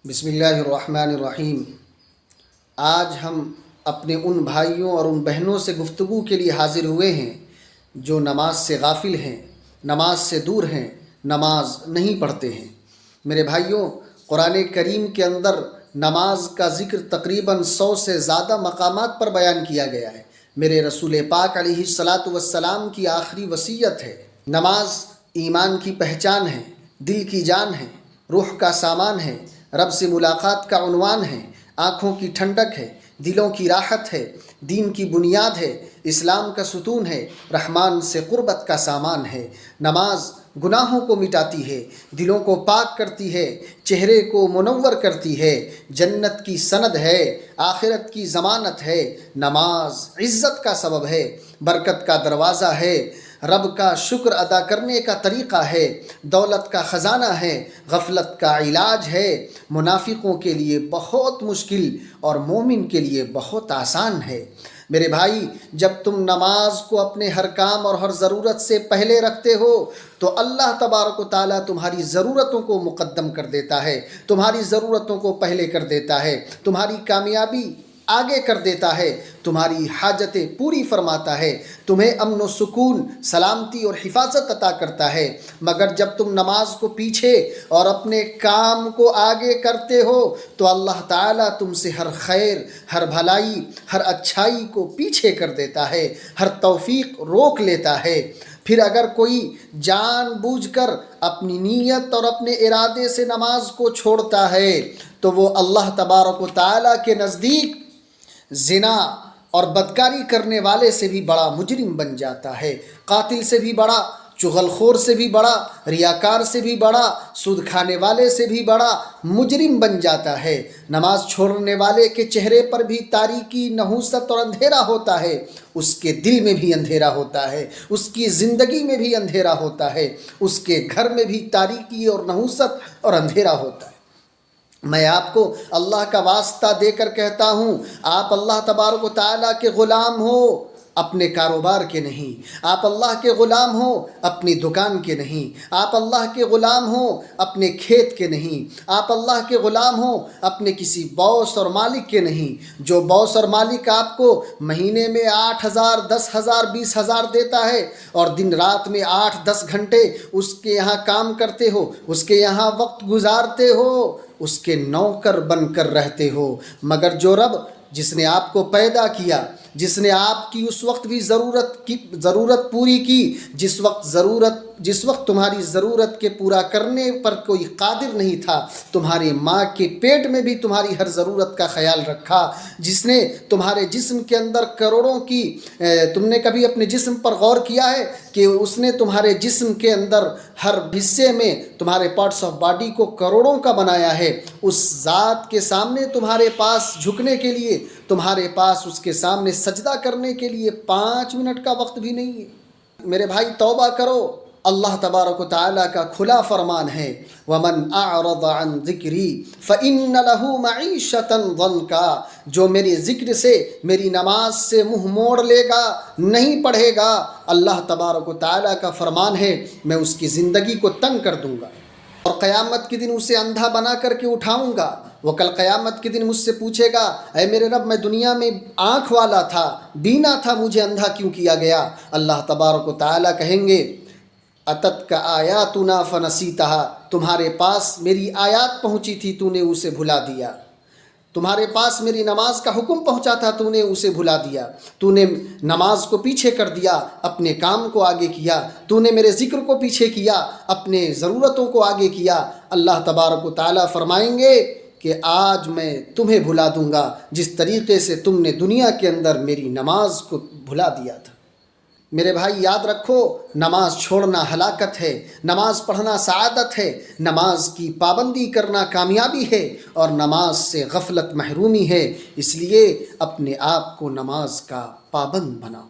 بسم اللہ الرحمن الرحیم۔ آج ہم اپنے ان بھائیوں اور ان بہنوں سے گفتگو کے لیے حاضر ہوئے ہیں جو نماز سے غافل ہیں، نماز سے دور ہیں، نماز نہیں پڑھتے ہیں۔ میرے بھائیوں، قرآن کریم کے اندر نماز کا ذکر تقریباً 100 سے زیادہ مقامات پر بیان کیا گیا ہے۔ میرے رسول پاک علیہ الصلاۃ والسلام کی آخری وصیت ہے۔ نماز ایمان کی پہچان ہے، دل کی جان ہے، روح کا سامان ہے، رب سے ملاقات کا عنوان ہے، آنکھوں کی ٹھنڈک ہے، دلوں کی راحت ہے، دین کی بنیاد ہے، اسلام کا ستون ہے، رحمان سے قربت کا سامان ہے۔ نماز گناہوں کو مٹاتی ہے، دلوں کو پاک کرتی ہے، چہرے کو منور کرتی ہے، جنت کی سند ہے، آخرت کی ضمانت ہے۔ نماز عزت کا سبب ہے، برکت کا دروازہ ہے، رب کا شکر ادا کرنے کا طریقہ ہے، دولت کا خزانہ ہے، غفلت کا علاج ہے، منافقوں کے لیے بہت مشکل اور مومن کے لیے بہت آسان ہے۔ میرے بھائی، جب تم نماز کو اپنے ہر کام اور ہر ضرورت سے پہلے رکھتے ہو تو اللہ تبارک و تعالیٰ تمہاری ضرورتوں کو مقدم کر دیتا ہے، تمہاری ضرورتوں کو پہلے کر دیتا ہے، تمہاری کامیابی آگے کر دیتا ہے، تمہاری حاجتیں پوری فرماتا ہے، تمہیں امن و سکون، سلامتی اور حفاظت عطا کرتا ہے۔ مگر جب تم نماز کو پیچھے اور اپنے کام کو آگے کرتے ہو تو اللہ تعالیٰ تم سے ہر خیر، ہر بھلائی، ہر اچھائی کو پیچھے کر دیتا ہے، ہر توفیق روک لیتا ہے۔ پھر اگر کوئی جان بوجھ کر اپنی نیت اور اپنے ارادے سے نماز کو چھوڑتا ہے تو وہ اللہ تبارک و تعالیٰ کے نزدیک زنا اور بدکاری کرنے والے سے بھی بڑا مجرم بن جاتا ہے، قاتل سے بھی بڑا، چغل خور سے بھی بڑا، ریاکار سے بھی بڑا، سود کھانے والے سے بھی بڑا مجرم بن جاتا ہے۔ نماز چھوڑنے والے کے چہرے پر بھی تاریکی، نحوست اور اندھیرا ہوتا ہے، اس کے دل میں بھی اندھیرا ہوتا ہے، اس کی زندگی میں بھی اندھیرا ہوتا ہے، اس کے گھر میں بھی تاریکی اور نحوست اور اندھیرا ہوتا ہے۔ میں آپ کو اللہ کا واسطہ دے کر کہتا ہوں، آپ اللہ تبارک و تعالیٰ کے غلام ہو، اپنے کاروبار کے نہیں۔ آپ اللہ کے غلام ہو، اپنی دکان کے نہیں۔ آپ اللہ کے غلام ہو، اپنے کھیت کے نہیں۔ آپ اللہ کے غلام ہو، اپنے کسی باس اور مالک کے نہیں۔ جو باس اور مالک آپ کو مہینے میں 8,000، 10,000، 20,000 دیتا ہے اور دن رات میں 8-10 گھنٹے اس کے یہاں کام کرتے ہو، اس کے یہاں وقت گزارتے ہو، اس کے نوکر بن کر رہتے ہو۔ مگر جو رب جس نے آپ کو پیدا کیا، جس نے آپ کی اس وقت بھی ضرورت پوری کی جس وقت تمہاری ضرورت کے پورا کرنے پر کوئی قادر نہیں تھا، تمہاری ماں کے پیٹ میں بھی تمہاری ہر ضرورت کا خیال رکھا، جس نے تمہارے جسم کے اندر کروڑوں کی تم نے کبھی اپنے جسم پر غور کیا ہے کہ اس نے تمہارے جسم کے اندر ہر حصے میں تمہارے پارٹس آف باڈی کو کروڑوں کا بنایا ہے؟ اس ذات کے سامنے تمہارے پاس جھکنے کے لیے، تمہارے پاس اس کے سامنے سجدہ کرنے کے لیے 5 منٹ کا وقت بھی نہیں ہے۔ میرے بھائی، توبہ کرو۔ اللہ تبارک و تعالیٰ کا کھلا فرمان ہے، وَمَنْ أَعْرَضَ عَنْ ذِكْرِي فَإِنَّ لَهُ مَعِيشَةً ضَنْكًا۔ جو میری ذکر سے، میری نماز سے منہ موڑ لے گا، نہیں پڑھے گا، اللہ تبارک و تعالیٰ کا فرمان ہے میں اس کی زندگی کو تنگ کر دوں گا، اور قیامت کے دن اسے اندھا بنا کر کے اٹھاؤں گا۔ وہ کل قیامت کے دن مجھ سے پوچھے گا، اے میرے رب، میں دنیا میں آنکھ والا تھا، بینا تھا، مجھے اندھا کیوں کیا گیا؟ اللہ تبارک و تعالیٰ کہیں گے، اتتک آیاتنا فنسیتہا، تمہارے پاس میری آیات پہنچی تھی، تو نے اسے بھلا دیا۔ تمہارے پاس میری نماز کا حکم پہنچا تھا، تو نے اسے بھلا دیا۔ تو نے نماز کو پیچھے کر دیا، اپنے کام کو آگے کیا۔ تو نے میرے ذکر کو پیچھے کیا، اپنے ضرورتوں کو آگے کیا۔ اللہ تبارک و تعالیٰ فرمائیں گے کہ آج میں تمہیں بھلا دوں گا جس طریقے سے تم نے دنیا کے اندر میری نماز کو بھلا دیا تھا۔ میرے بھائی، یاد رکھو، نماز چھوڑنا ہلاکت ہے، نماز پڑھنا سعادت ہے، نماز کی پابندی کرنا کامیابی ہے، اور نماز سے غفلت محرومی ہے۔ اس لیے اپنے آپ کو نماز کا پابند بناؤ۔